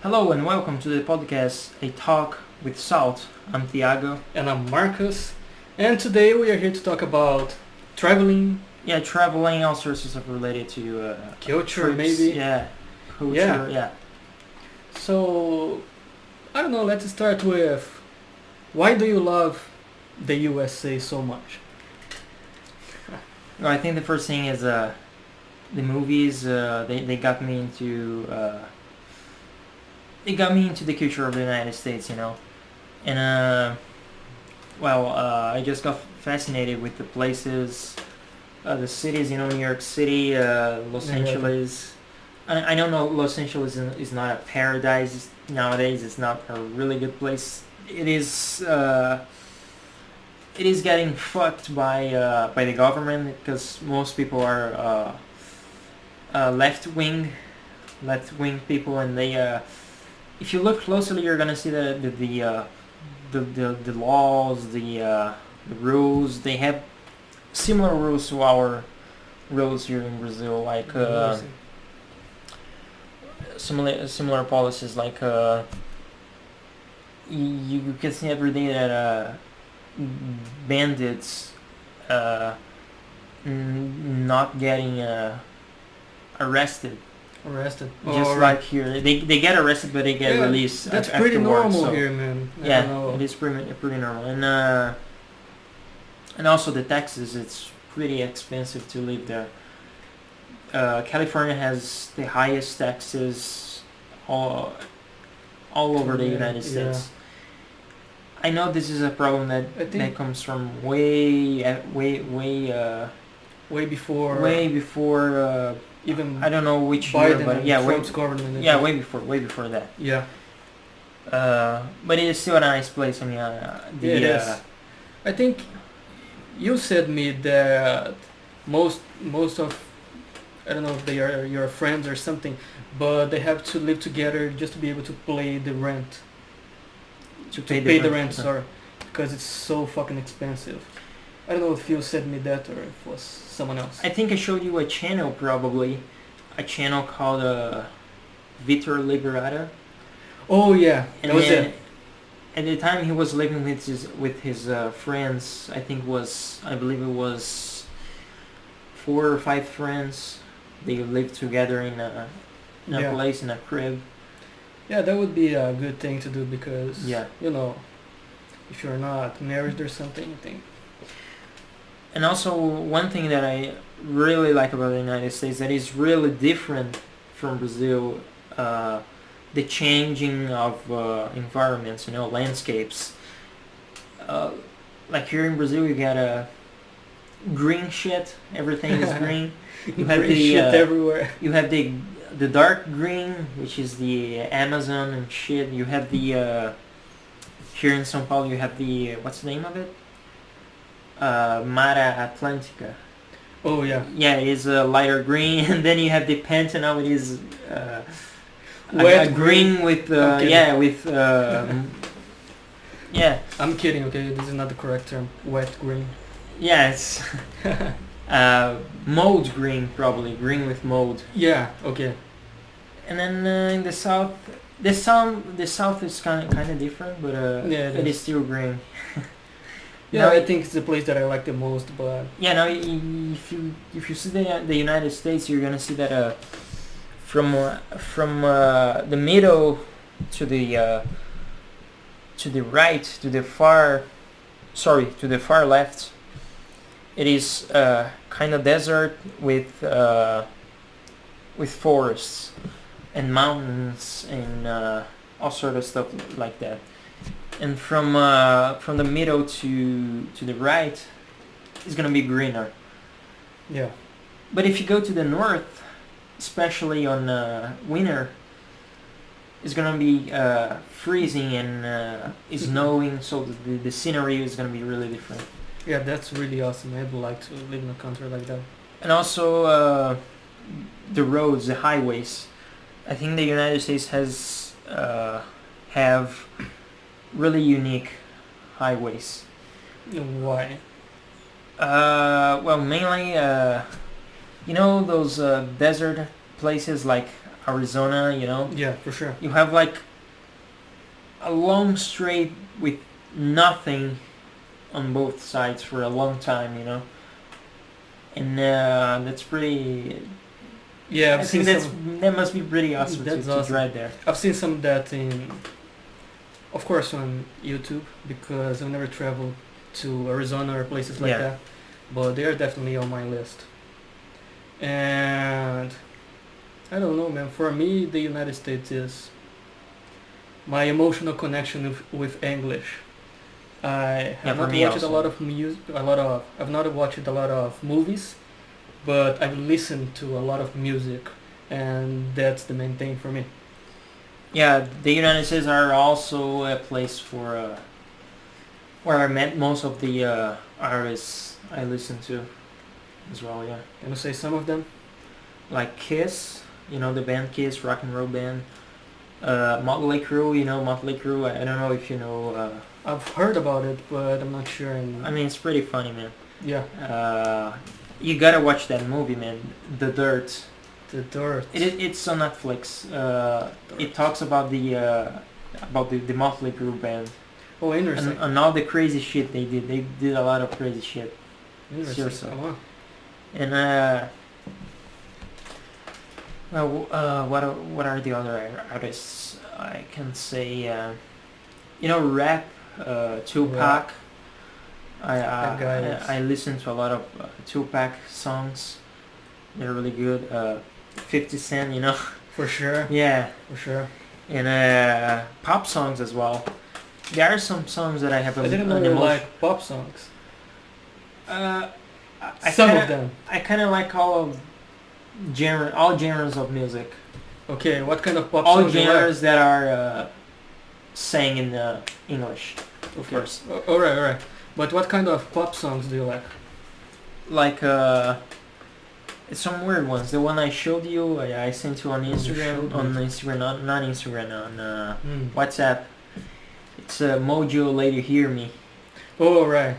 Hello and welcome to the podcast A Talk with Salt. I'm Thiago. And I'm Marcus, and today we are here to talk about traveling, Yeah, traveling, all sorts of stuff related to culture, trips, maybe. Yeah, culture, yeah. So, I don't know, let's start with why do you love the USA so much? Well, I think the first thing is the movies. They got me into the culture of the United States, and I just got fascinated with the places, the cities. New York City, Los Angeles. I don't know. Los Angeles is not a paradise nowadays. It's not a really good place. It is. It is getting fucked by the government because most people are left wing people, and they. If you look closely, you're gonna see the laws, the rules. They have similar rules to our rules here in Brazil, like similar policies. Like you can see every day that bandits not getting arrested. Just like here, they get arrested, but they get released. That's pretty normal so, here, man. It is pretty normal, and also the taxes. It's pretty expensive to live there. California has the highest taxes all over the United States. I know this is a problem that comes from way before. Even I don't know which Biden year, but Trump's government. Way before that. Yeah. But it is still a nice place. I mean, it is. I think you said me that most of, I don't know if they are your friends or something, but they have to live together just to be able to pay the rent. To pay the rent, sorry, because it's so fucking expensive. I don't know if you said me that or if it was someone else. I think I showed you a channel called Vitor Liberata. Oh yeah, and that was it. At the time he was living with his friends. I believe it was 4 or 5 friends. They lived together in a place, in a crib. Yeah, that would be a good thing to do because if you're not married or something, I think. And also one thing that I really like about the United States that is really different from Brazil, the changing of environments, landscapes. Like here in Brazil, you got a green shit. Everything is green. You have green shit everywhere. You have the dark green, which is the Amazon and shit. You have the here in São Paulo, you have the what's the name of it? Mata Atlântica. Oh yeah. Yeah, it is a lighter green, and then you have the Pantanal. It is wet green with I'm kidding. Okay, this is not the correct term. Wet green. Yeah, it's mold green, probably green with mold. Yeah. Okay. And then in the south, the south is kind of different, but it is still green. Yeah, I think it's the place that I like the most, but if you see the United States, you're gonna see that from the middle to the right, to the far left, it is kind of desert with forests and mountains and all sort of stuff like that. And from the middle to the right, it's gonna be greener. Yeah. But if you go to the north, especially on winter, it's gonna be freezing and snowing, so the scenery is gonna be really different. Yeah, that's really awesome. I'd like to live in a country like that. And also the roads, the highways. I think the United States have really unique highways. Why? Mainly, those desert places like Arizona, Yeah, for sure. you have like a long straight with nothing on both sides for a long time, and that's pretty. Yeah, I think that must be pretty awesome That's to awesome. drive there. I've seen some of that of course, on YouTube, because I've never traveled to Arizona or places like Yeah. that, but they are definitely on my list. And I don't know, man. For me, the United States is my emotional connection with English. I have for not me watched a also. lot of I've not watched a lot of movies, but I've listened to a lot of music, and that's the main thing for me. Yeah, the United States are also a place for where I met most of the artists I listen to as well. Yeah, Can you say some of them? like Kiss, the band Kiss, rock and roll band. Motley Crue, Motley Crue. I don't know if you know. I've heard about it, but I'm not sure. I mean, it's pretty funny, man. Yeah, You gotta watch that movie, man. The Dirt. the Dirt. It's on Netflix. It talks about the Motley Crue band Oh, interesting. and all the crazy shit they did. They did a lot of crazy shit. Interesting. seriously. Come on. And what are the other artists I can say? Rap. Tupac. Rap. That guy is- I listen to a lot of Tupac songs. They're really good. 50 Cent, For sure. Yeah, For sure. and pop songs as well. There are some songs that I have I didn't know an you emotion. like pop songs. Some of them. I kind of like all genres of music. Okay, what kind of pop All songs do you like? genres that are sang in English, of Okay. course. Alright. But what kind of pop songs do you like? Like some weird ones. The one I showed you, I sent you on You showed Instagram. me. On Instagram, not Instagram, on Mm. WhatsApp. It's Mojo Later Hear Me. Oh, right.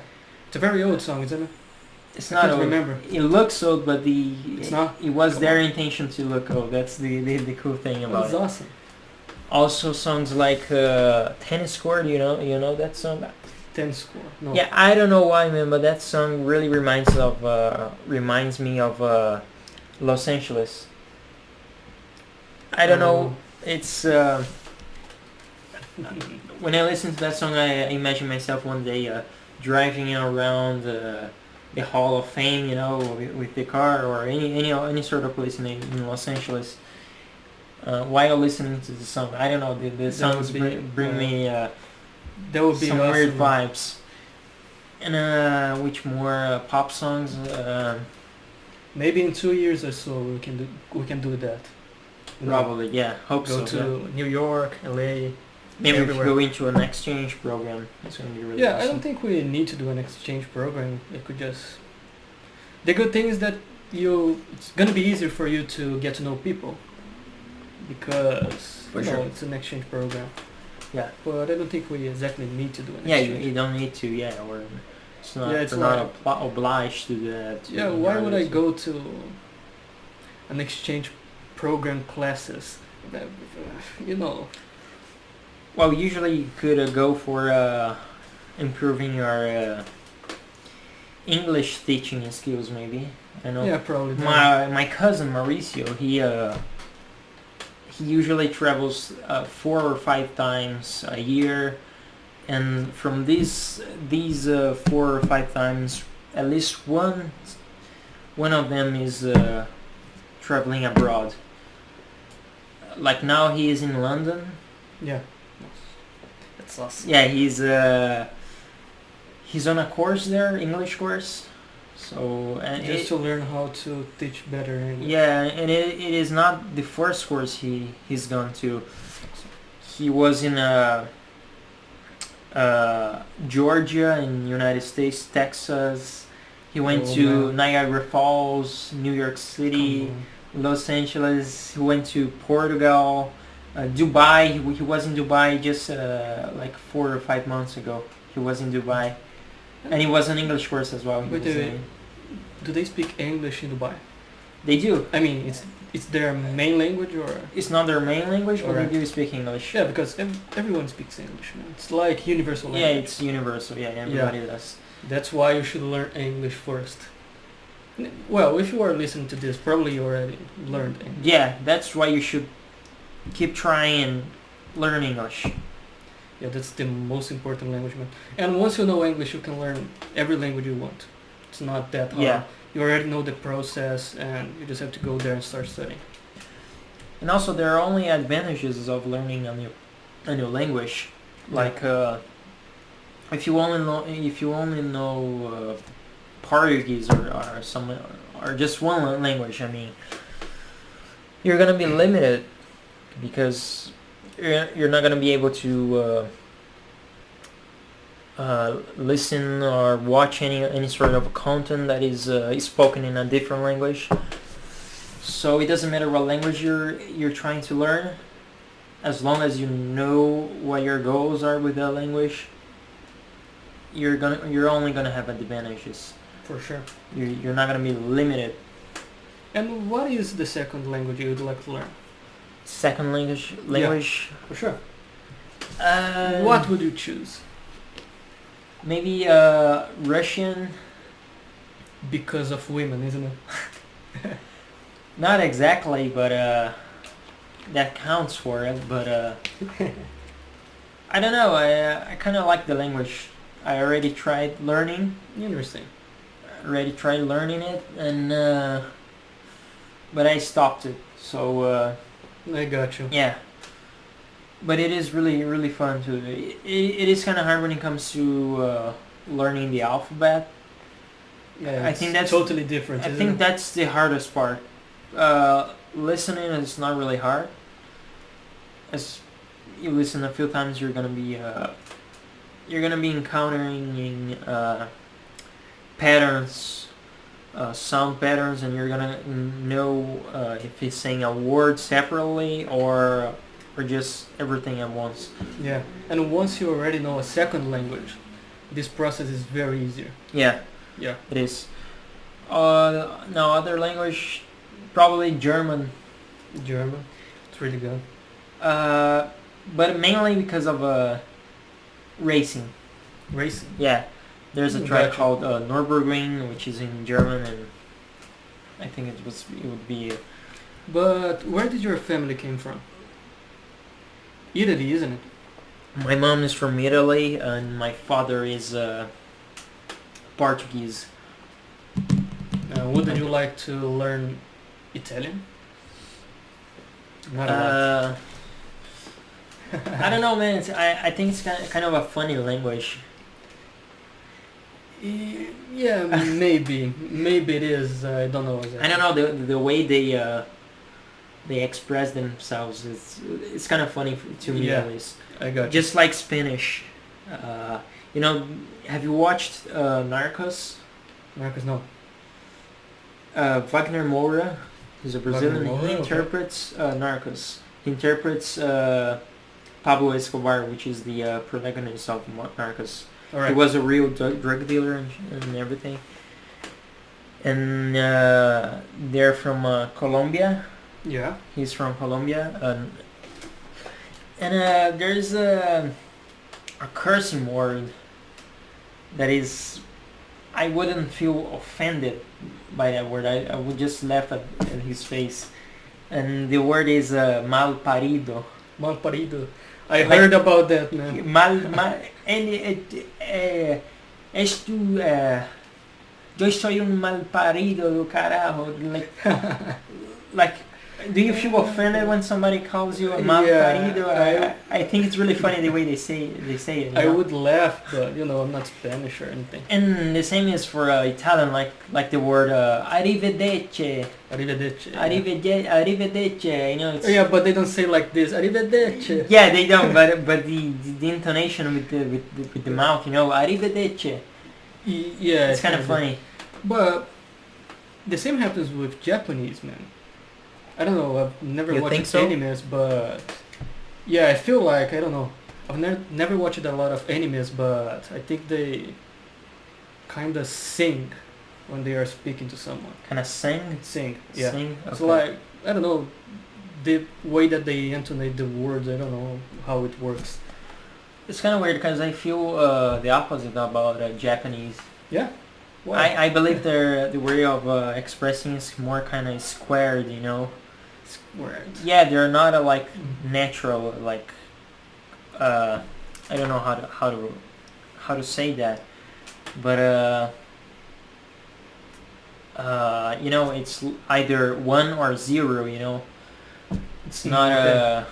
It's a very old song, isn't it? It's I not can't old. remember. It looks old, but It's not? It was Come their on. intention to look old. That's the cool thing about That's it. awesome. Also, songs like Tennis Court. You know that song. 10 score. No. Yeah, I don't know why, man, but that song really reminds me of Los Angeles. I don't know. It's when I listen to that song, I imagine myself one day driving around the Hall of Fame, with the car or any sort of place in Los Angeles. While listening to the song, I don't know. The songs bring me That would be some awesome. weird vibes. And which more pop songs? Maybe in 2 years or so we can do that. You know, Probably, yeah. Hope go so. to Yeah. New York, LA. Maybe we everywhere. could go into an exchange program. It's gonna be really Yeah, I awesome. don't think we need to do an exchange program. It could just. The good thing is that it's gonna be easier for you to get to know people because For sure. it's an exchange program. Yeah. But I don't think we exactly need to do an Yeah, exchange. you don't need to. Yeah, or it's not. Yeah, it's we're not like- obliged to do that. Yeah, why would I go to an exchange program classes? You know. Well, usually you could go for improving your English teaching skills, maybe. I know. Yeah, probably. My cousin Mauricio, he usually travels 4 or 5 times a year, and from these 4 or 5 times, at least one of them is traveling abroad. Like now he is in London. Yeah. That's awesome. Yeah, he's on a course there, English course. So and Just to learn how to teach better English. yeah, and it is not the first course he's gone to. He was in Georgia in United States, Texas. He went Oh, to man. Niagara Falls, New York City, Come Los Angeles. He went to Portugal, Dubai. He was in Dubai just like 4 or 5 months ago. He was in Dubai, and he was an English course as well. He But was in- do they speak English in Dubai? They do. I mean, it's it's their main language, or It's not their main language, but Alright. they do speak English. yeah, because everyone speaks English, man. It's like universal Yeah, language. it's universal. Yeah, everybody does. That's why you should learn English first. Well, if you are listening to this, probably you already learned English. Yeah, that's why you should keep trying and learn English. Yeah, that's the most important language, man. And once you know English, you can learn every language you want. It's not that hard. Yeah. You already know the process, and you just have to go there and start studying. And also, there are only advantages of learning a new language. Like, if you only know Portuguese or just one language, I mean, you're gonna be limited because you're not gonna be able to listen or watch any sort of content that is spoken in a different language. So it doesn't matter what language you're trying to learn, as long as you know what your goals are with that language. You're only gonna have advantages. For sure. You're not gonna be limited. And what is the second language you would like to learn? Second language. For sure. Uh, What would you choose? Maybe Russian. Because of women, isn't it? Not exactly, but that counts for it. But I don't know. I kind of like the language. I already tried learning. Interesting. It, and but I stopped it. So I got you. yeah. But it is really fun too. It is kind of hard when it comes to learning the alphabet. Yeah, I it's think that's totally different. I isn't think it? that's the hardest part. Listening is not really hard. As you listen a few times, you're gonna be encountering patterns, sound patterns, and you're gonna know if he's saying a word separately or just everything at once. Yeah, and once you already know a second language, this process is very easier. Yeah, Yeah. it is. No other language, probably German. German, it's really good. But mainly because of racing. Racing. Yeah, there's a track Gotcha. called Nürburgring, which is in German, and I think it would be. But where did your family came from? Italy, isn't it? My mom is from Italy, and my father is Portuguese. Wouldn't you like to learn Italian? Not a lot. I don't know, man. I think it's kind of a funny language. Yeah, maybe it is. I don't know. Exactly. I don't know the way they express themselves. It's kind of funny to me, Yeah. at least. I got you. Just like Spanish. Have you watched Narcos? Marcus, no. Wagner Moura, he's a Brazilian. Wagner Moura, He okay. interprets Narcos. He interprets Pablo Escobar, which is the protagonist of Narcos. All right. He was a real drug dealer and everything. And they're from Colombia. Yeah. He's from Colombia. And there's a cursing word that is... I wouldn't feel offended by that word. I would just laugh at his face. And the word is mal parido. Mal parido. I Like- heard about that, man. Yo soy un mal parido do carajo. Like, do you feel offended when somebody calls you a mal Yeah, parido? I think it's really funny the way they say it. You I know? would laugh, but I'm not Spanish or anything. And the same is for Italian, like the word arrivederci. Arrivederci. Arrivederci. It's... Yeah, but they don't say like this. Arrivederci. Yeah, they don't, but the intonation with the mouth, arrivederci. Yeah, It's kind of funny. But the same happens with Japanese, man. I don't know. I've never You watched think so? animes, but yeah, I feel like I don't know. I've never watched a lot of animes, but I think they kind of sing when they are speaking to someone. Kind of sing. Sing, yeah. Sing. It's Okay. like I don't know, the way that they intonate the words. I don't know how it works. It's kind of weird because I feel the opposite about Japanese. Yeah. Wow. I believe the way of expressing is more kind of squared, you know. Squared. Yeah, they're not like natural, like I don't know how to say that, but you know, it's either 1 or 0, you know. It's not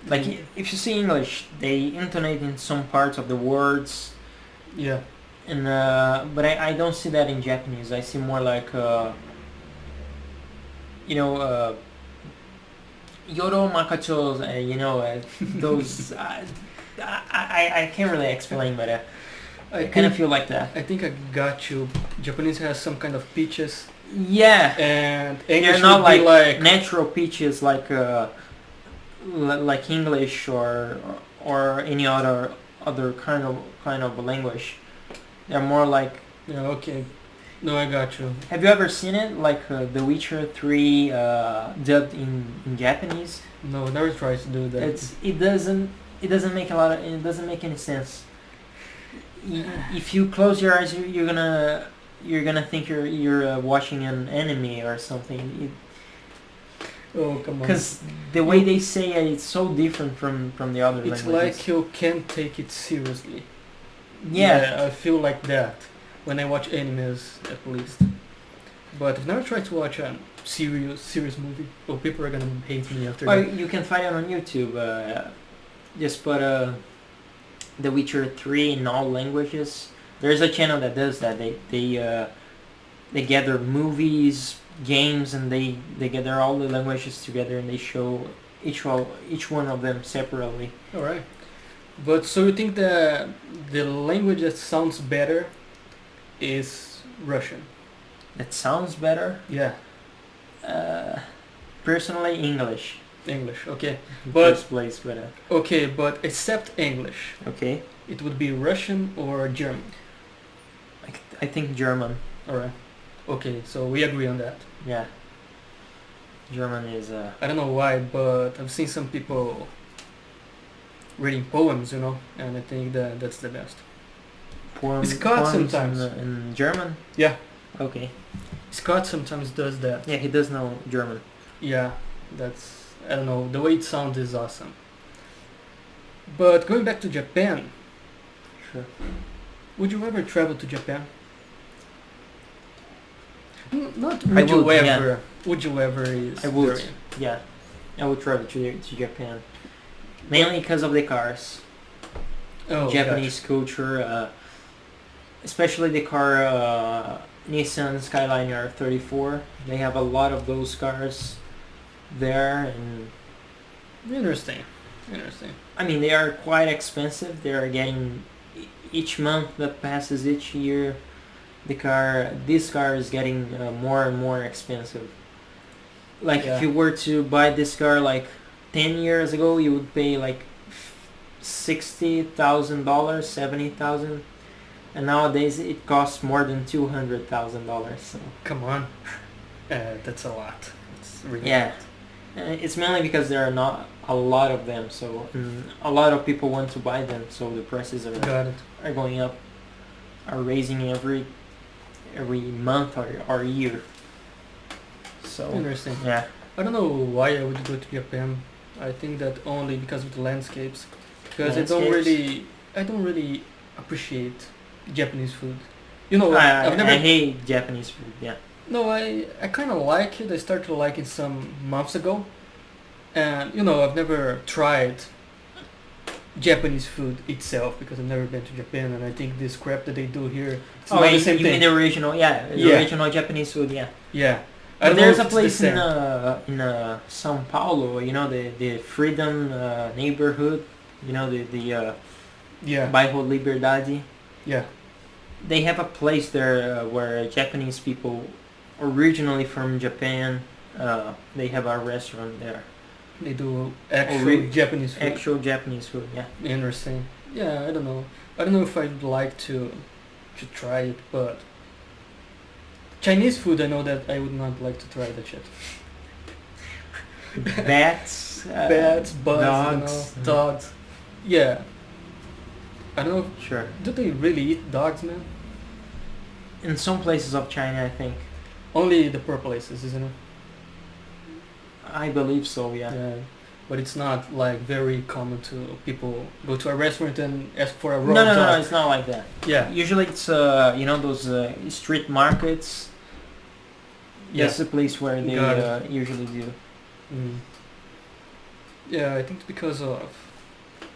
like if you see English, they intonate in some parts of the words. Yeah. And but I don't see that in Japanese. I see more like you know, Yoro Makachos, you know, those. I can't really explain, but I kind of feel like that. I think I got you. Japanese has some kind of pitches. Yeah. And English they're not would be like natural pitches like English or any other kind of language. They're more like. Yeah. Okay. No, I got you. Have you ever seen it, like The Witcher 3 dubbed in Japanese? No, never tried to do that. It doesn't make any sense. If you close your eyes, you're gonna think you're watching an anime or something. Oh, come on. Because the way they say it, it's so different from the other It's languages. like you can't take it seriously. Yeah. I feel like that when I watch animes, at least. But I've never tried to watch a serious movie. Oh, people are gonna hate me after that. You can find it on YouTube. Just put The Witcher 3 in all languages. There's a channel that does that. They gather movies, games, and they gather all the languages together and they show each one of them separately. All right. But so you think the language that sounds better is Russian? That sounds better. Yeah. Personally, English. English. Okay. In But first place, but okay, but except English, okay. it would be Russian or German. I think German. All right. Okay, so we agree on that. Yeah. German is. I don't know why, but I've seen some people reading poems, you know, and I think that's the best. Scott poems sometimes. in German. Yeah. Okay. Scott sometimes does that. Yeah, he does know German. Yeah, that's, I don't know, the way it sounds is awesome. But going back to Japan, Sure. would you ever travel to Japan? Not I would you would, ever. yeah. Would you ever is I would. very- Yeah, I would travel to Japan, mainly because of the cars. Oh, Japanese culture, especially the car Nissan Skyliner 34. They have a lot of those cars there, and gotcha. Interesting. I mean they are quite expensive. They are getting each month that passes each year. This car is getting more and more expensive. Like Yeah. if you were to buy this car like 10 years ago, you would pay like $60,000, $70,000, and nowadays it costs more than $200,000. So Come on. That's a lot. It's really yeah, it's mainly because there are not a lot of them. So a lot of people want to buy them. So the prices got it. are going up, are raising every month or year. So Interesting. yeah. I don't know why I would go to Japan. I think that only because of the landscapes. Because I don't really appreciate Japanese food. You know, I've never. I hate Japanese food. Yeah. No, I kind of like it. I started to like it some months ago, and you know, I've never tried Japanese food itself because I've never been to Japan, and I think this crap that they do here, it's not the same you thing. mean the original? Yeah, the original Japanese food. Yeah. Yeah. But there's a if it's the place in same. São Paulo, you know, the Freedom neighborhood, you know, the Yeah. Bairro Liberdade. Yeah. They have a place there where Japanese people, originally from Japan, they have a restaurant there. They do actual Japanese food. Actual Japanese food, yeah. Interesting. Yeah, I don't know. I don't know if I'd like to try it, but Chinese food, I know that I would not like to try that shit. Bats, Bats, bugs, dogs. dogs. Yeah. I don't know. Sure. Do they really eat dogs, man? In some places of China, I think. Only the poor places, isn't it? I believe so. Yeah. Yeah. But it's not like very common to people go to a restaurant and ask for a raw No, no, dog. no, it's not like that. Yeah. Usually it's those street markets. Yeah. That's the place where they Got it. usually do. Mm. Yeah, I think it's because of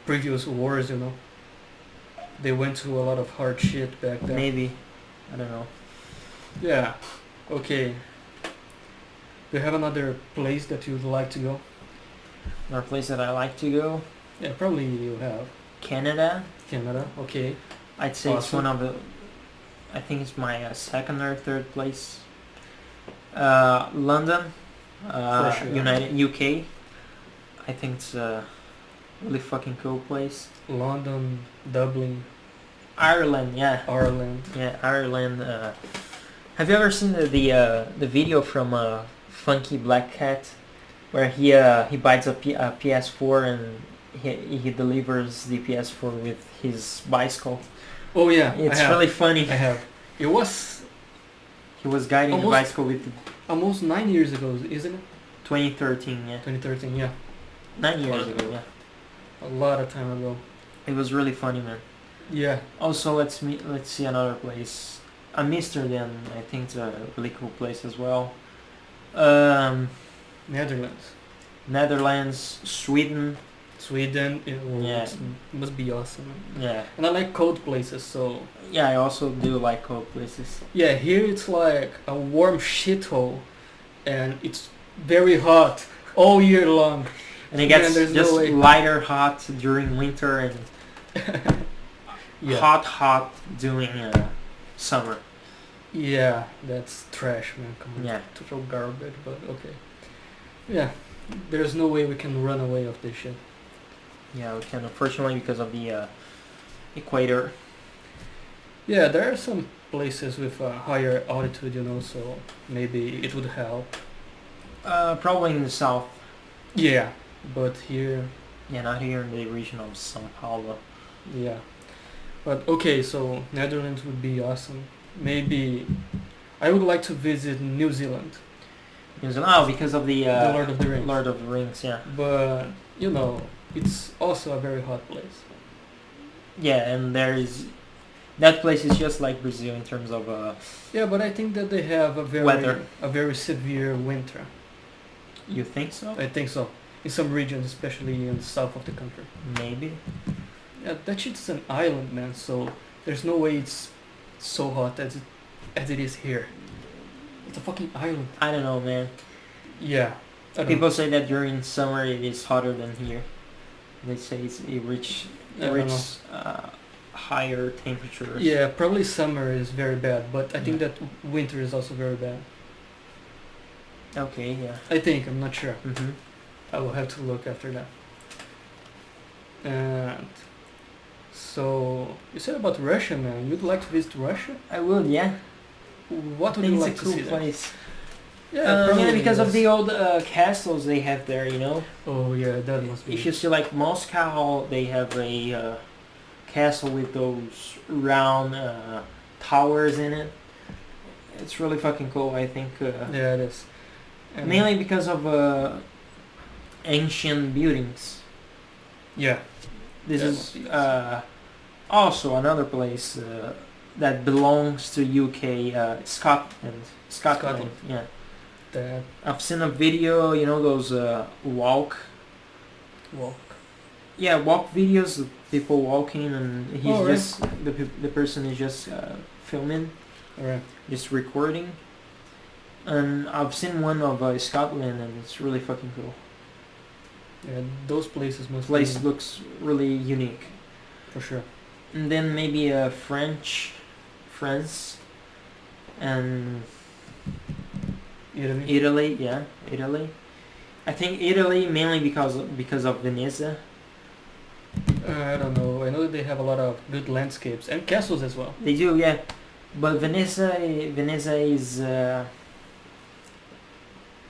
previous wars, They went through a lot of hard shit back then. Maybe, I don't know. Yeah. Okay. Do you have another place that you'd like to go? Another place that I like to go, Yeah, probably you have. Canada. Canada. Okay. I'd say it's Awesome. one of the. I think it's my second or third place. London, For sure. United UK. I think it's a really fucking cool place. London, Dublin, Ireland, yeah, Ireland. yeah, Ireland. Have you ever seen the video from Funky Black Cat, where he buys a PS4 and he delivers the PS4 with his bicycle? Oh yeah, It's I have. really funny. I have. It was He was guiding the Almost- bicycle with almost 9 years ago, isn't it? 2013, yeah, 2013. Yeah, 9 years ago, yeah. a lot of time ago. It was really funny, man. Yeah. Also, let's see another place. Amsterdam, I think it's a really cool place as well. Netherlands, Netherlands, Sweden, Sweden. Yeah. It must be awesome. yeah, And I like cold places, so yeah. I also do like cold places. yeah. Here it's like a warm shithole, and it's very hot all year long. And it Man, gets there's no just way. lighter hot during winter and Yeah. hot during summer. Yeah, that's trash, man. Come on. Yeah. Total garbage, but okay. Yeah, there's no way we can run away of this shit. Yeah, we can, unfortunately, because of the equator. Yeah, there are some places with a higher altitude, so maybe it would help. Probably in the south. Yeah, but here, Yeah, not here in the region of São Paulo. yeah. But okay, so Netherlands would be awesome. Maybe I would like to visit New Zealand, New Zealand, oh, because of the the Lord of the Rings. Lord of the Rings, yeah. But it's also a very hot place. Yeah, and that place is just like Brazil in terms of Yeah, but I think that they have Weather. a very severe winter. you think so? I think so. In some regions, especially in the south of the country. Maybe. Yeah, that shit's an island, man. So there's no way it's so hot as it is here. It's a fucking island. I don't know, man. Yeah. I don't People say that during summer it is hotter than here. They say it reaches higher temperatures. Yeah, probably summer is very bad, but I think that winter is also very bad. Okay, yeah. I think, I'm not sure. Mm-hmm. I will have to look after that. And so you said about Russia, man. You'd like to visit Russia? I would, yeah. What I would think you it's like a to cool see there? place. Yeah, probably Mainly because of yes. the old castles they have there, Oh yeah, that must be. If you see like Moscow, they have a castle with those round towers in it. It's really fucking cool, I think. Yeah, it is. And Mainly because of ancient buildings. yeah, This That is must be also another place that belongs to UK, Scotland. Scotland. Yeah. that I've seen a video, those walk videos of people walking, and he's Oh, right. just the person is just filming, Alright. just recording. And I've seen one of Scotland, and it's really fucking cool. Yeah, those places must Place be looks really unique. for sure. And then maybe France, and Italy. Italy. Yeah, Italy. I think Italy mainly because of Venice. I don't know. I know that they have a lot of good landscapes and castles as well. They do, yeah. But Venice is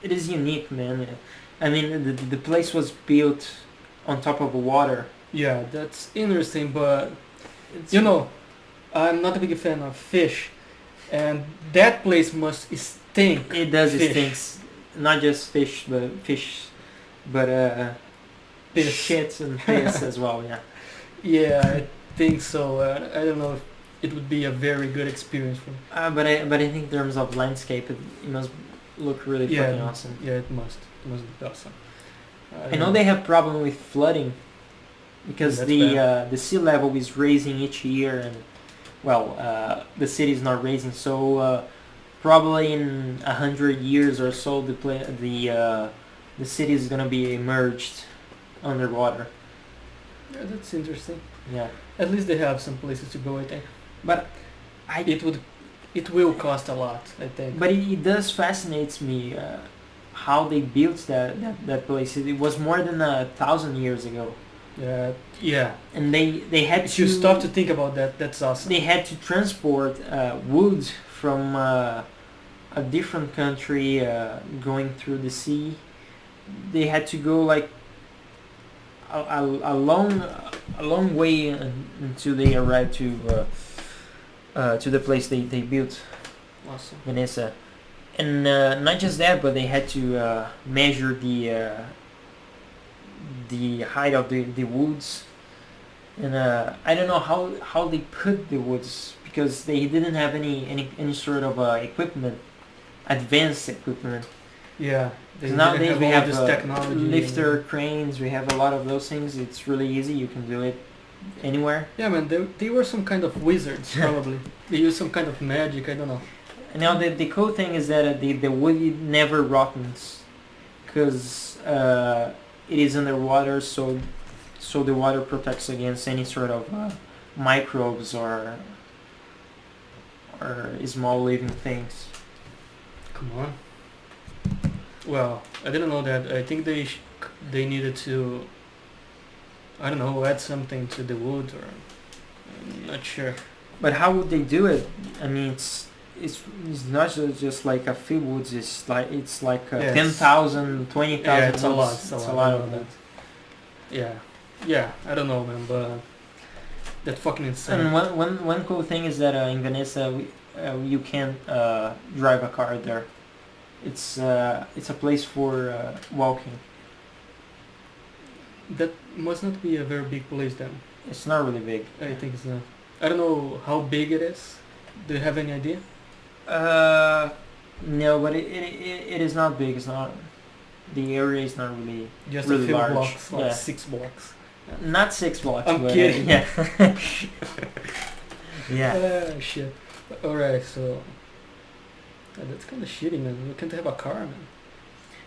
it is unique, man. I mean, the place was built on top of water. Yeah, that's interesting, but It's, you know, I'm not a big fan of fish, and that place must stink. it does. It fish. stinks. Not just fish, but Piss. shits and piss as well. Yeah. Yeah, I think so. I don't know if it would be a very good experience for me. But I think in terms of landscape, it must look really fucking awesome. Yeah, it must. It must be awesome. I know they have problem with flooding because That's the sea level is raising each year, and well, the city is not raising, so probably in 100 years or so, the city is gonna be immersed underwater. Yeah, that's interesting. Yeah, At least they have some places to go, I think. but It will cost a lot, I think. but it does fascinates me how they built that place. It was more than 1,000 years ago, Yeah. and they had If to you stop to think about that, that's awesome. they had to transport wood from a different country going through the sea. They had to go like a long way until they arrived to the place they built Awesome. Vanessa. And not just that, but they had to measure the height of the woods. And I don't know how they put the woods, because they didn't have any sort of equipment, advanced equipment. Yeah. They 'Cause didn't nowadays have we all have this technology. lifter cranes, we have a lot of those things. It's really easy. You can do it anywhere. Yeah, man. They were some kind of wizards, probably. They used some kind of magic. I don't know. And now the cool thing is that the wood never rottens, because it is underwater, so the water protects against any sort of microbes or small living things. Come on. Well, I didn't know that. I think they needed to, I don't know, add something to the wood, or I'm not sure. But how would they do it? I mean, it's not just like a few woods. It's like Yes. 10,000, 20,000 Yeah, it's a lot. woods. It's a lot of of that. them. Yeah. I don't know, man, but that's fucking insane. And one cool thing is that in Venice, you can't drive a car there. It's a place for walking. That must not be a very big place then. It's not really big. I think it's not. I don't know how big it is. Do you have any idea? No, but it is not big. It's not. The area is not really Just really a few large. blocks, like Yeah. 6 blocks. Not 6 blocks. I'm but, kidding. Yeah. Yeah. Ah, shit. Alright, so that's kind of shitty, man. You can't have a car, man.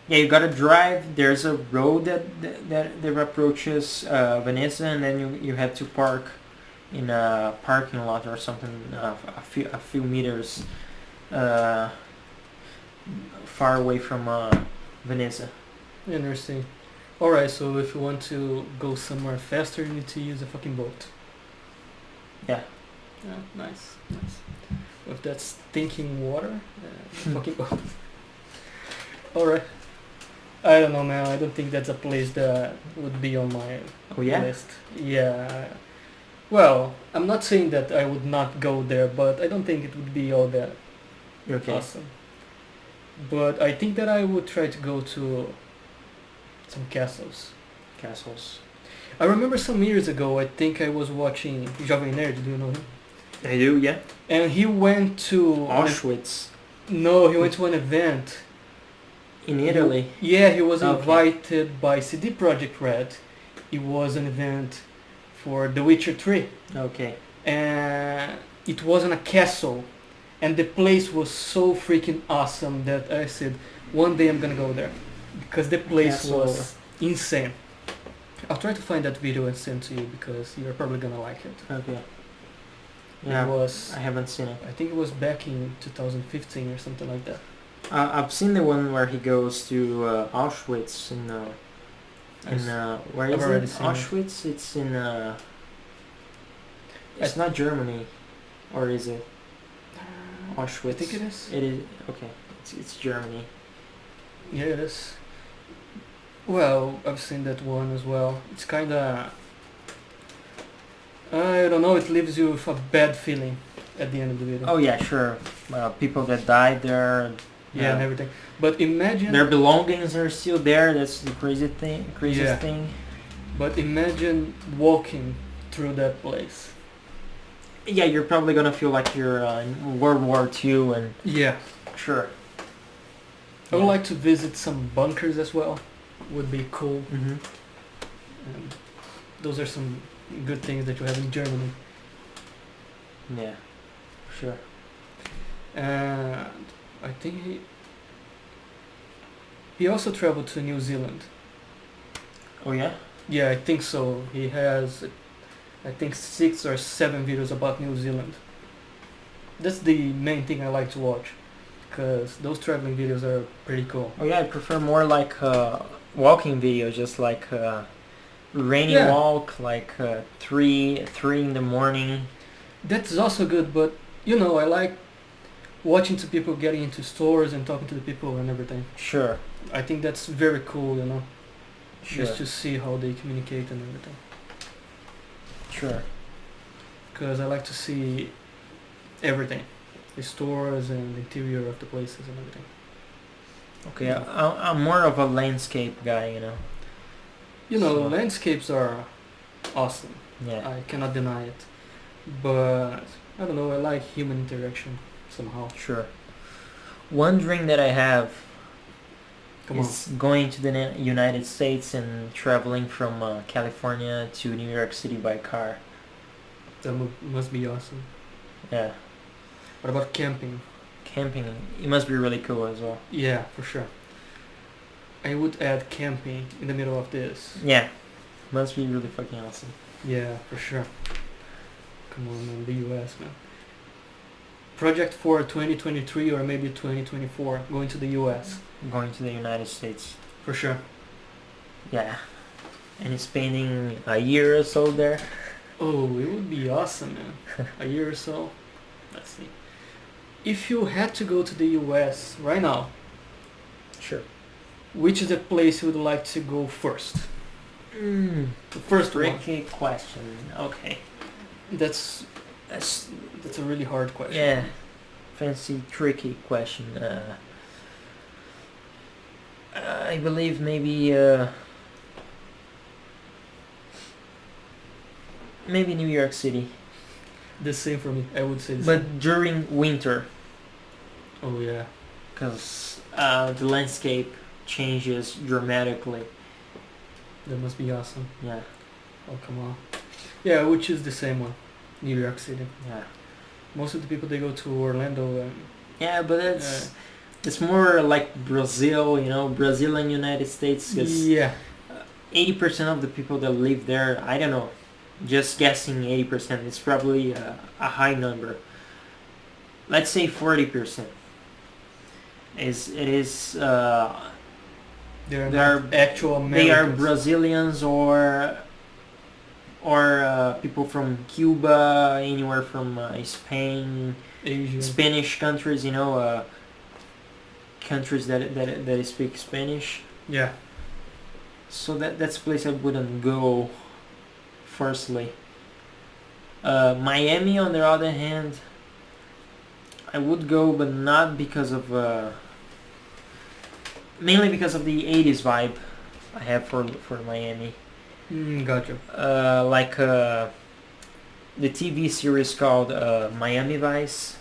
Yeah, you gotta drive. There's a road that approaches Venice, and then you have to park in a parking lot or something a few meters far away from Venice. Interesting. Alright, so if you want to go somewhere faster, you need to use a fucking boat. Yeah. Yeah, nice. With that stinking water, fucking boat. Alright. I don't know, man. I don't think that's a place that would be on my Oh yeah. list. Yeah. Well, I'm not saying that I would not go there, but I don't think it would be all that Okay. awesome. But I think that I would try to go to some castles. Castles. I remember some years ago, I think I was watching Jovem Nerd, do you know him? I do. Yeah. And he went to... Auschwitz No, he went to an event. in Italy. Yeah, he was Okay. invited by CD Projekt Red. It was an event for The Witcher 3. Okay. And it was in a castle. And the place was so freaking awesome that I said, one day I'm gonna go there. Because the place Castle. was insane. I'll try to find that video and send to you because you're probably gonna like it. Okay. It Yeah. was, I haven't seen it. I think it was back in 2015 or something like that. I've seen the one where he goes to Auschwitz in where I've is already it? seen it. Auschwitz. It's in it's not Germany, or is it? Auschwitz. I think it is. It is okay. It's Germany. Yeah, it is. Well, I've seen that one as well. It's kinda, I don't know, it leaves you with a bad feeling at the end of the video. Oh yeah, sure. People that died there. Yeah, and everything. But imagine, Their belongings are still there. That's the craziest Yeah. thing. but imagine walking through that place. Yeah, you're probably gonna feel like you're in World War II, and Yeah. sure. I would like to visit some bunkers as well. Would be cool. Mm-hmm. And those are some good things that you have in Germany. Yeah, sure. And I think he also traveled to New Zealand. Oh yeah. Yeah, I think so. He has, I think, 6 or 7 videos about New Zealand. That's the main thing I like to watch, because those traveling videos are pretty cool. Oh yeah, I prefer more like walking videos, just like rainy Yeah. walk, like 3 in the morning. That's also good, but you know, I like watching to people getting into stores and talking to the people and everything. Sure. I think that's very cool, you know, Sure. just to see how they communicate and everything. Sure. Because I like to see everything, the stores and the interior of the places and everything. Okay, I'm more of a landscape guy, you know. You know, So- landscapes are awesome. Yeah. I cannot deny it. But I don't know, I like human interaction somehow. Sure. One dream that I have Come on. is going to the United States and traveling from California to New York City by car. That must be awesome. Yeah. What about camping? Camping, it must be really cool as well. Yeah, for sure. I would add camping in the middle of this. Yeah. Must be really fucking awesome. Yeah, for sure. Come on, man, the US, man. Project for 2023 or maybe 2024, going to the US. Going to the United States. For sure. Yeah. And spending a year or so there. Oh, it would be awesome, man. A year or so. Let's see. If you had to go to the US right now, Sure. which is the place you would like to go first? The first one. Tricky question. Okay. That's That's a really hard question. yeah. Fancy tricky question. I believe maybe maybe New York City, The same for me. I would say the same. but during winter, Oh yeah. because the landscape changes dramatically. That must be awesome. Yeah. Oh come on. Yeah, I would choose the same one. New York City. Yeah. Most of the people they go to Orlando and Yeah, but it's more like Brazil, you know, Brazil and United States. Because yeah. 80% of the people that live there, I don't know, just guessing 80%, it's probably a high number. Let's say 40%. It is They're They are- not actual Americans. they are Brazilians or people from Cuba, anywhere from Spain, Asian. Spanish countries, you know, countries that speak Spanish. Yeah. So that's a place I wouldn't go. Firstly, Miami, on the other hand, I would go, but not because of mainly because of the '80s vibe I have for Miami. Gotcha. Like the TV series called Miami Vice.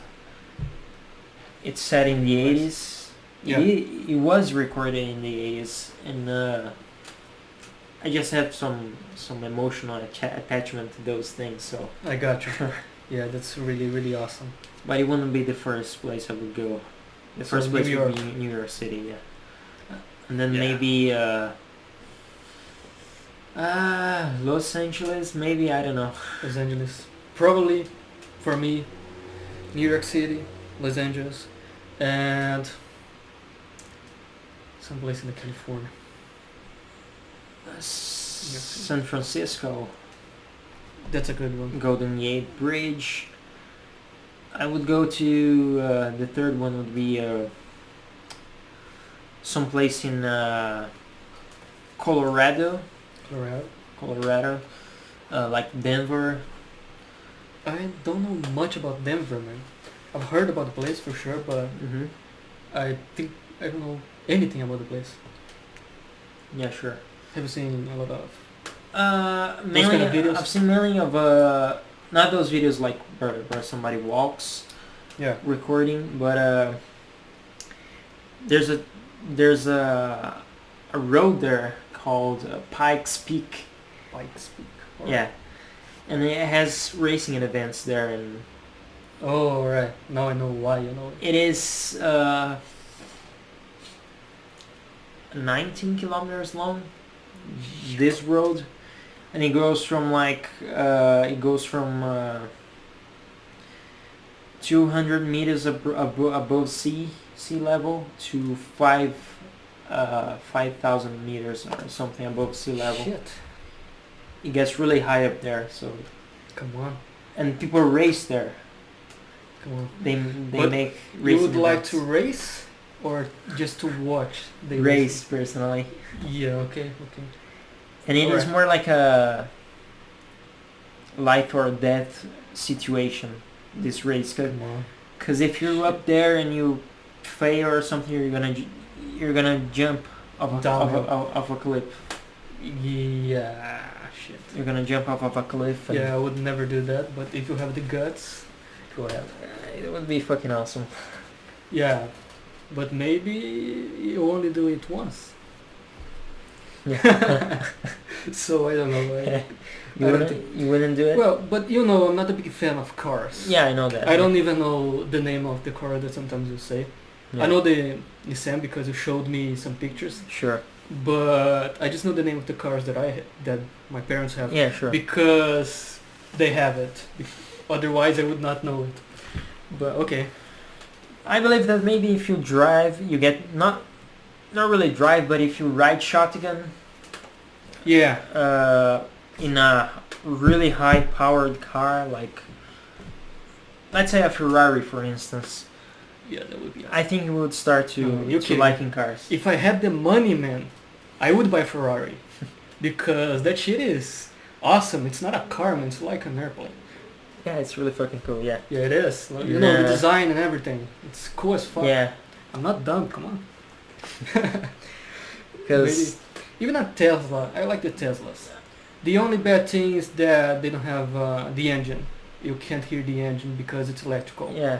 It's set in the '80s. Yeah. It was recorded in the '80s, and I just have some emotional attachment to those things. So, I gotcha. Yeah, that's really, really awesome. but it wouldn't be the first place I would go. The So first place New would York. be New York City, yeah. And then Yeah. maybe Los Angeles, maybe, I don't know. Los Angeles. Probably, for me, New York City, Los Angeles, and someplace in California. San Francisco, That's a good one. Golden Gate Bridge. I would go to the third one would be someplace in Colorado, Colorado. like Denver. I don't know much about Denver, man. I've heard about the place for sure, but Mm-hmm. I think I don't know anything about the place. Yeah, sure. Have you seen a lot of Mainly, kind of videos? I've seen mainly of not those videos like where somebody walks Yeah. recording, but there's a road there called Pikes Peak. Pikes Peak? Yeah, and it has racing events there, and Oh, right. Now I know why you know it. it is 19 kilometers long. This road, and it goes from 200 meters above sea level to 5,000 meters or something above sea level. Shit. It gets really high up there, so Come on. and people race there. Come on. They But make You racing would like events. to race or just to watch the race personally, Yeah, okay. and it is Alright. more like a life or death situation. This race, Come on. because if you're up there and you fail or something, you're gonna jump Downhill. off a cliff. Yeah, shit. You're gonna jump off of a cliff. And Yeah, I would never do that, but if you have the guts, go ahead. it would be fucking awesome. Yeah, but maybe you only do it once. Yeah. So I don't know. You I don't wouldn't do it? Well, but you know, I'm not a big fan of cars. Yeah, I know that. I don't even know the name of the car that sometimes you say. Yeah. I know the Nissan because you showed me some pictures, Sure. but I just know the name of the cars that my parents have Yeah, sure. because they have it. Otherwise, I would not know it. But okay. I believe that maybe if you drive, you get not really drive, but if you ride shotgun, Yeah. in a really high powered car, like let's say a Ferrari, for instance, Yeah, that would be awesome. I think you would start to You kidding. liking cars. If I had the money, man, I would buy Ferrari because that shit is awesome. It's not a car, man. It's like an airplane. Yeah, it's really fucking cool. Yeah. Yeah, it is. Like, you know, the Yeah. design and everything. It's cool as fuck. Yeah, I'm not dumb. Come on. because Even a Tesla, I like the Teslas. The only bad thing is that they don't have the engine. You can't hear the engine because it's electrical. yeah,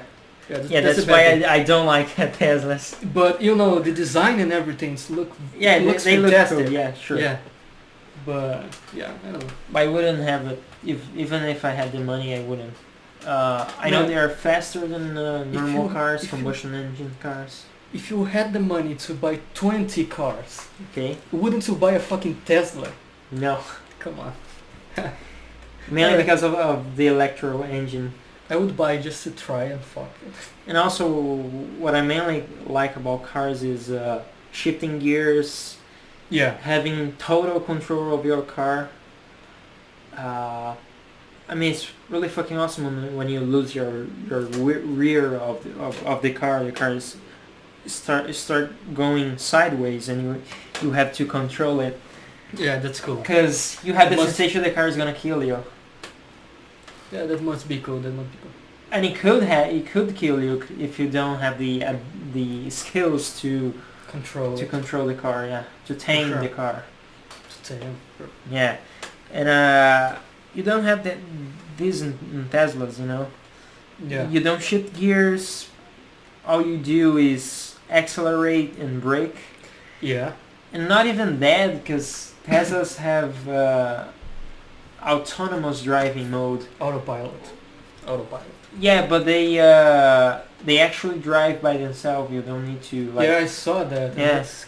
Yeah, that's a bad why thing. I don't like Teslas. But you know, the design and everything Yeah, looks they look fantastic. cool. Yeah, sure. Yeah. But yeah, I don't know. But I wouldn't have it even if I had the money. I wouldn't. I know No. they are faster than normal you- cars, if you- combustion engine cars. If you had the money to buy 20 cars, Okay. wouldn't you buy a fucking Tesla? No, Come on. mainly Alright. because of the electro engine. I would buy just to try and fuck it. And also, what I mainly like about cars is shifting gears, Yeah. having total control of your car. I mean, it's really fucking awesome when you lose your rear of the car. The car is start going sideways, and you have to control it Yeah, that's cool. because you have the Must- sensation the car is gonna kill you, Yeah, that must be cool. That must be cool. and it could kill you if you don't have the skills to control the car. Yeah, to tame sure. the car. Damn. Yeah, and you don't have these in Teslas, you know. Yeah. You don't shift gears. All you do is accelerate and brake, Yeah. and not even that, because Teslas have autonomous driving mode. Autopilot. Yeah, but they actually drive by themselves. You don't need to like. Yeah, I saw that. and Yeah. It's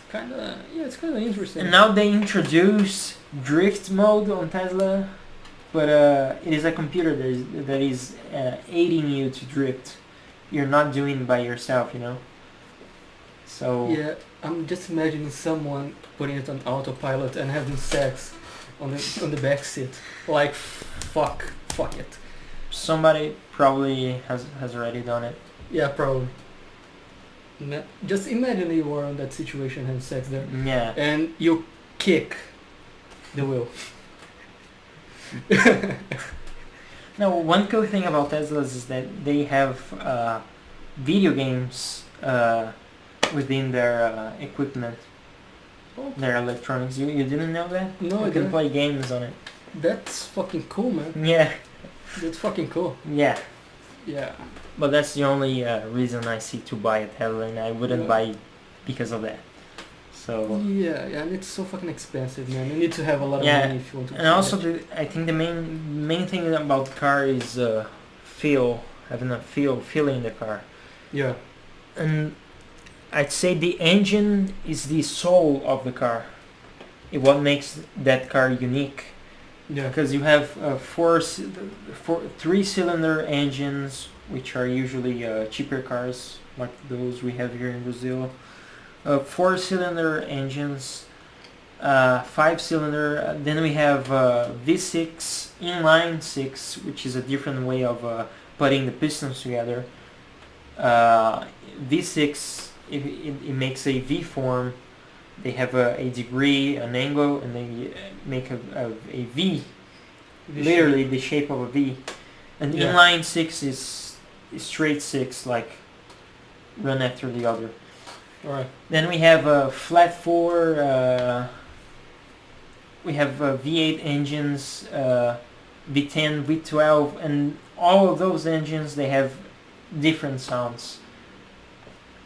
kind of interesting. And now they introduce drift mode on Tesla, but it is a computer that is aiding you to drift. You're not doing it by yourself, you know. So Yeah, I'm just imagining someone putting it on autopilot and having sex on the back seat. Like, fuck it. somebody probably has already done it. Yeah, probably. Just imagine you were in that situation having sex there, Yeah. and you kick the wheel. Now, one cool thing about Teslas is that they have video games within their equipment, their electronics. You didn't know that? No, I You can didn't. play games on it. That's fucking cool, man. Yeah, That's fucking cool. yeah. Yeah. But that's the only reason I see to buy a Tesla, and I wouldn't Yeah. buy it because of that. So Yeah, and it's so fucking expensive, man. You need to have a lot of Yeah, money if you want to. and also I think the main thing about the car is having a feeling in the car. Yeah. And I'd say the engine is the soul of the car. What makes that car unique. Yeah. Because you have three-cylinder engines, which are usually cheaper cars, like those we have here in Brazil. Four-cylinder engines, five-cylinder. Then we have V6, inline six, which is a different way of putting the pistons together. V6, it makes a V form. They have a degree, an angle, and they make a V, literally the shape of a V. And Yeah. inline six is straight six, like run after the other. Alright. Then we have a flat four. We have V8 engines, V10, V12, and all of those engines, they have different sounds.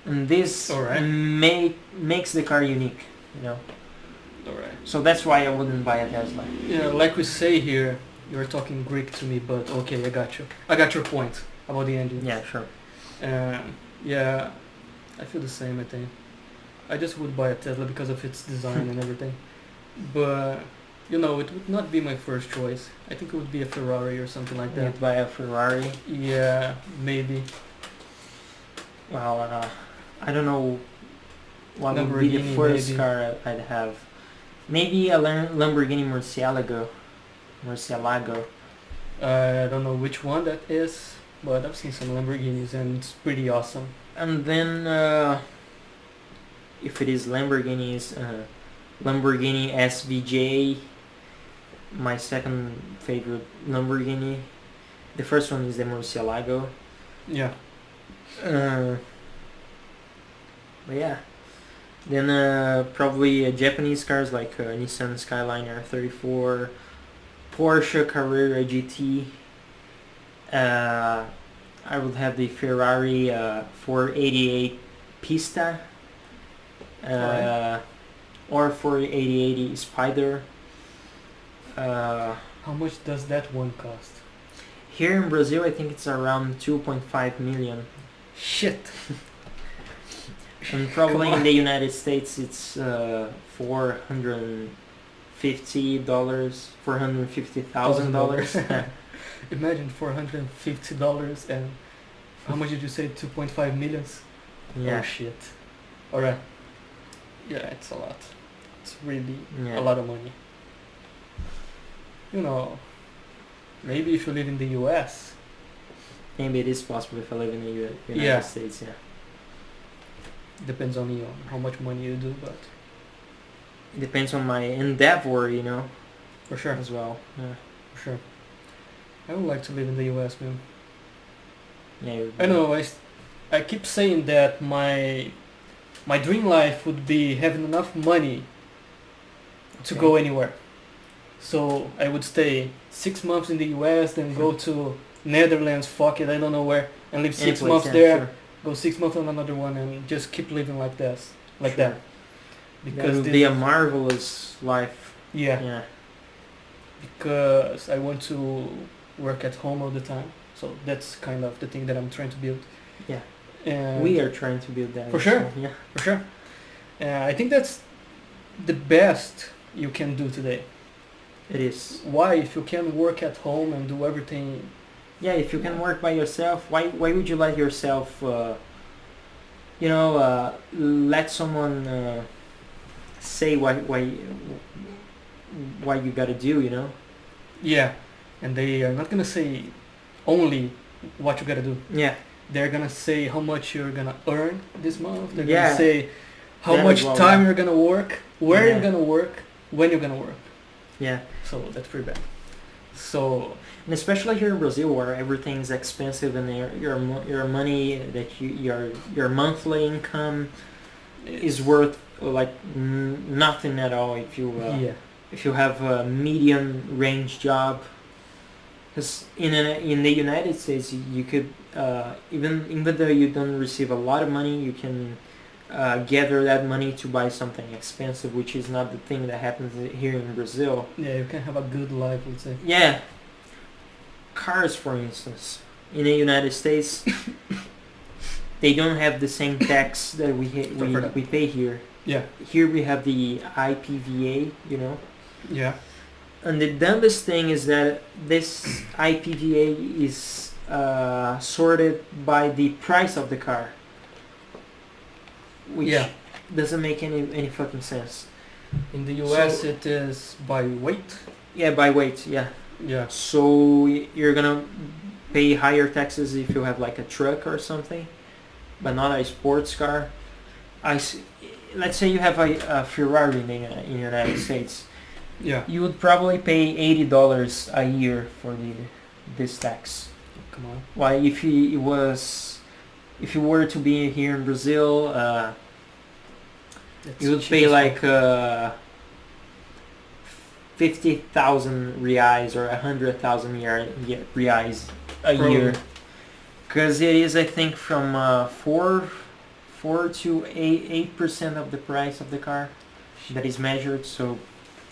And this Alright. makes the car unique, you know. Alright. So that's why I wouldn't buy a Tesla. Yeah, like we say here, you're talking Greek to me, but okay, I got you. I got your point about the engine. Yeah, sure. Yeah, I feel the same, I think. I just would buy a Tesla because of its design and everything. But, you know, it would not be my first choice. I think it would be a Ferrari or something like that. You'd buy a Ferrari. Yeah, maybe. Well, I don't know what would be the Lamborghini, first maybe. car I'd have. Maybe a Lamborghini Murcielago. I don't know which one that is, but I've seen some Lamborghinis and it's pretty awesome. And then, if it is Lamborghinis, Lamborghini SVJ, my second favorite Lamborghini. The first one is the Murcielago. Yeah. But yeah. Then probably Japanese cars like Nissan Skyline R34, Porsche Carrera GT. I would have the Ferrari 488 Pista. Alright. Or 488 Spider. How much does that one cost? Here in Brazil, I think it's around 2.5 million. Shit. And probably Come on. in the United States, it's $450, $450,000. Imagine $450 and how much did you say? 2.5 millions? Yeah, Oh shit. Alright. Yeah, it's a lot. It's really yeah. a lot of money. You know, maybe if you live in the US. Maybe it is possible if I live in the United Yeah. States. Yeah, Depends on you, how much money you do, but it depends on my endeavor, you know, for sure, as well. Yeah, for sure. I would like to live in the US, man. yeah. I know, I keep saying that my dream life would be having enough money to Okay. go anywhere. So I would stay 6 months in the US, then go to Netherlands, fuck it, I don't know where, and live Any 6 place, months yeah, there, sure. go 6 months on another one, and just keep living like this, like Sure. that. That Because would this, be a marvelous life. yeah, Yeah, because I want to work at home all the time. So that's kind of the thing that I'm trying to build. yeah. And We are trying to build that. For also. sure. Yeah. for sure. I think that's the best you can do today. It is. Why, if you can work at home and do everything? Yeah, if you can work by yourself, why would you let yourself, let someone say why you gotta do, you know? Yeah, and they are not gonna say only what you gotta do. Yeah. They're gonna say how much you're gonna earn this month. They're Yeah. gonna say how That much as well, time yeah. you're gonna work, where Yeah. you're gonna work, when you're gonna work. Yeah. So that's pretty bad. So And especially here in Brazil, where everything's expensive, and your money that your monthly income is worth like nothing at all yeah, if you have a medium range job. Because in the United States, you could even though you don't receive a lot of money, you can gather that money to buy something expensive, which is not the thing that happens here in Brazil. yeah, you can have a good life, let's say. Yeah, cars, for instance, in the United States, they don't have the same tax that we pay here. Yeah. Here we have the IPVA, you know. Yeah. And the dumbest thing is that this IPVA is sorted by the price of the car, which doesn't make any fucking sense. In the US, So- it is by weight. Yeah, by weight. Yeah. Yeah. So you're gonna pay higher taxes if you have like a truck or something, but not a sports car. Let's say you have a Ferrari in the United States. Yeah. You would probably pay $80 a year for this tax. Come on. Why, if you were to be here in Brazil, you would pay like 50,000 reais or 100,000 reais a year, because it is, I think, from 4 to 8% of the price of the car that is measured. So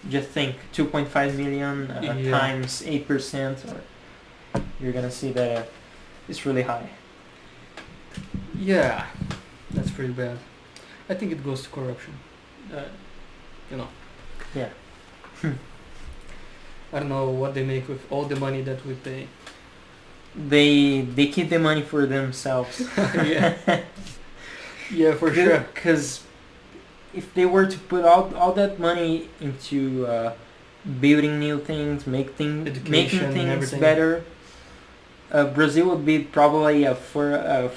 just think 2.5 million times 8%, or you're gonna see that it's really high. Yeah, that's pretty bad. I think it goes to corruption. You know. Yeah. I don't know what they make with all the money that we pay. They keep the money for themselves. Yeah. Yeah, for sure. Because if they were to put all that money into building new things, making things everything. better, Brazil would be probably the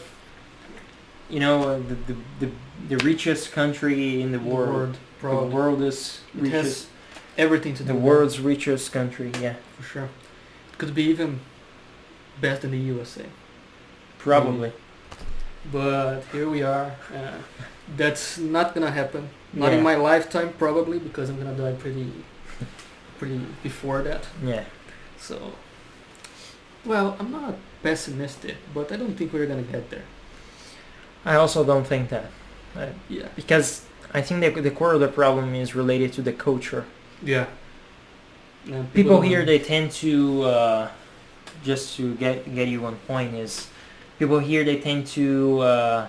richest country in the world. The world's richest. Everything to do. The world's richest country. Yeah, for sure. It could be even better than the USA. Probably. But here we are. That's not gonna happen. Not in my lifetime, probably, because I'm gonna die pretty before that. Yeah. So, well, I'm not pessimistic, but I don't think we're gonna get there. I also don't think that. Yeah. Because I think the core of the problem is related to the culture. Yeah. People here, they tend to, just to get you on point, is people here, they tend to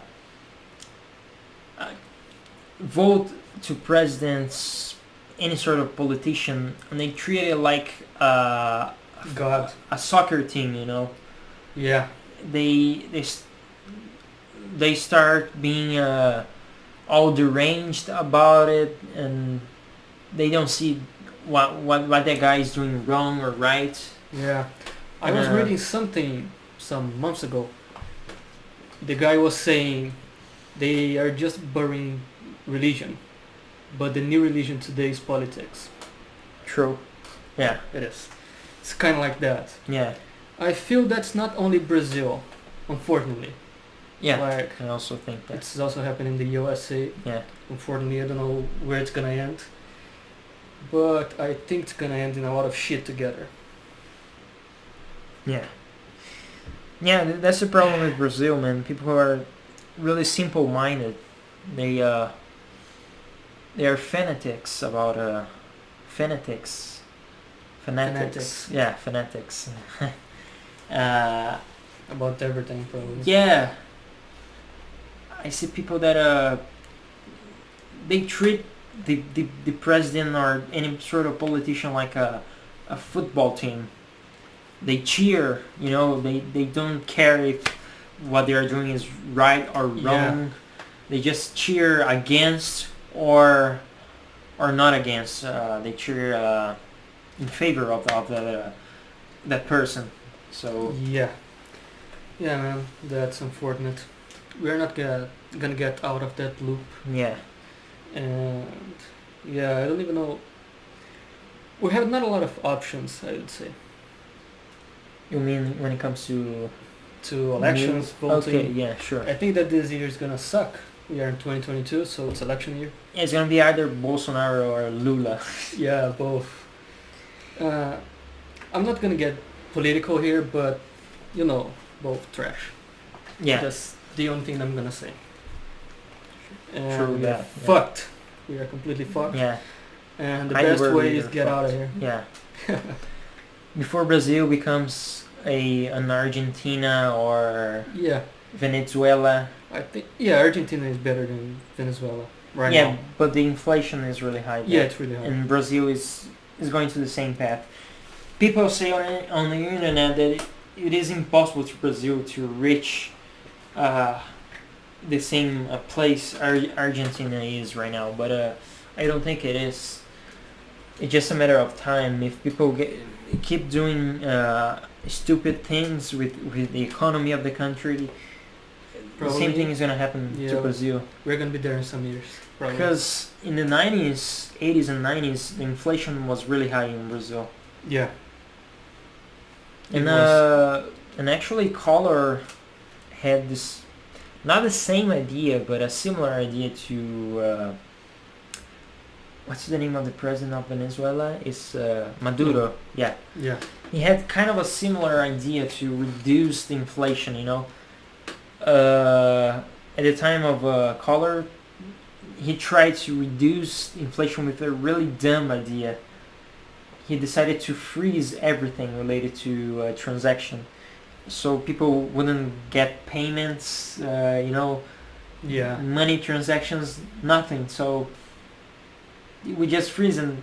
vote to presidents, any sort of politician, and they treat it like God, a soccer team, you know. Yeah. They start being all deranged about it, and they don't see what that guy is doing wrong or right. Yeah. I was reading something some months ago. The guy was saying they are just burying religion, but the new religion today is politics. True. Yeah. It is. It's kind of like that. Yeah. I feel that's not only Brazil, unfortunately. Yeah. Like, I also think that. it's also happening in the USA. Yeah. Unfortunately, I don't know where it's gonna end. But I think it's gonna end in a lot of shit together. Yeah. Yeah, that's the problem with Brazil, man. People who are really simple-minded. They are fanatics about fanatics. Yeah, fanatics. About everything, probably. Yeah. I see people that they treat the president or any sort of politician like a football team. They cheer, you know, they don't care if what they are doing is right or wrong. Yeah. They just cheer against or not against. They cheer in favor of that person. So Yeah. Yeah, man, that's unfortunate. We're not gonna get out of that loop. yeah. And yeah, I don't even know we have not a lot of options, I would say, You mean when it comes to elections, voting. Okay, yeah, sure. I think that this year is gonna suck. We are in 2022, so it's election year. It's gonna be either Bolsonaro or Lula. Yeah, both. I'm not gonna get political here, but you know, both trash. Yeah. That's the only thing I'm gonna say. And True we are that, yeah. fucked. We are completely fucked. Yeah. And the Either best way we is are get out of fucked. here. Yeah. Before Brazil becomes an Argentina or Yeah, Venezuela. I think Argentina is better than Venezuela right Yeah, now. but the inflation is really high there. Yeah, it's really hard. And Brazil is going to the same path. People say on the internet that it is impossible to Brazil to reach the same place Argentina is right now, but I don't think it is. It's just a matter of time. If people keep doing stupid things with the economy of the country, the same thing is gonna happen to Brazil. We're gonna be there in some years, probably. Because in the 80s and 90s, the inflation was really high in Brazil. Yeah. And actually Collor had this, not the same idea, but a similar idea to, what's the name of the president of Venezuela? It's Maduro. Yeah. Yeah. He had kind of a similar idea to reduce the inflation, you know. At the time of Collor, he tried to reduce inflation with a really dumb idea. He decided to freeze everything related to transaction, so people wouldn't get payments, you know, Yeah. money transactions, nothing. So we just freeze. And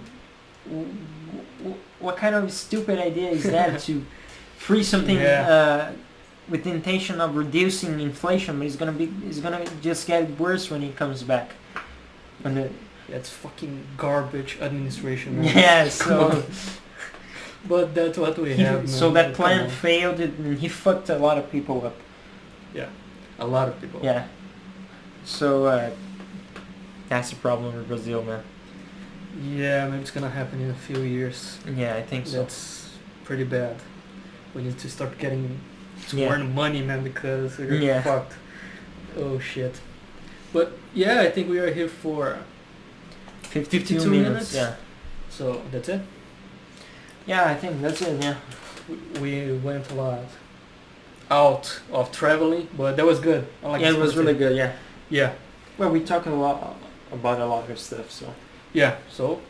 what kind of stupid idea is that to freeze something with the intention of reducing inflation? But it's gonna just get worse when it comes back. When the It's fucking garbage administration. Man. yeah, so But that's what we have. Man. so that Come plan on. failed, and he fucked a lot of people up. Yeah, a lot of people. Yeah. So that's the problem with Brazil, man. Yeah, maybe it's gonna happen in a few years. Yeah, I think so. That's pretty bad. We need to start getting to Yeah. earn money, man, because we're Yeah. fucked. Oh shit. But yeah, I think we are here for 52 minutes? Yeah. so that's it. Yeah, I think that's it. Yeah. We went a lot out of traveling, but that was good. I like Yeah, it this was really good. Yeah. Yeah, Well, we talked a lot about a lot of stuff. So. yeah. So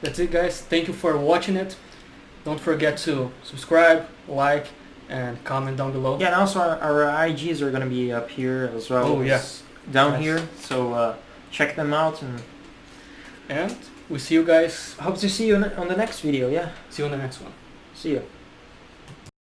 that's it, guys. Thank you for watching it. Don't forget to subscribe, like, and comment down below. Yeah, and also our IGs are gonna be up here as well. Oh, yeah. as down Nice. here. So check them out, and And we see you guys. hope to see you on the next video. Yeah. See you on the next one. See you.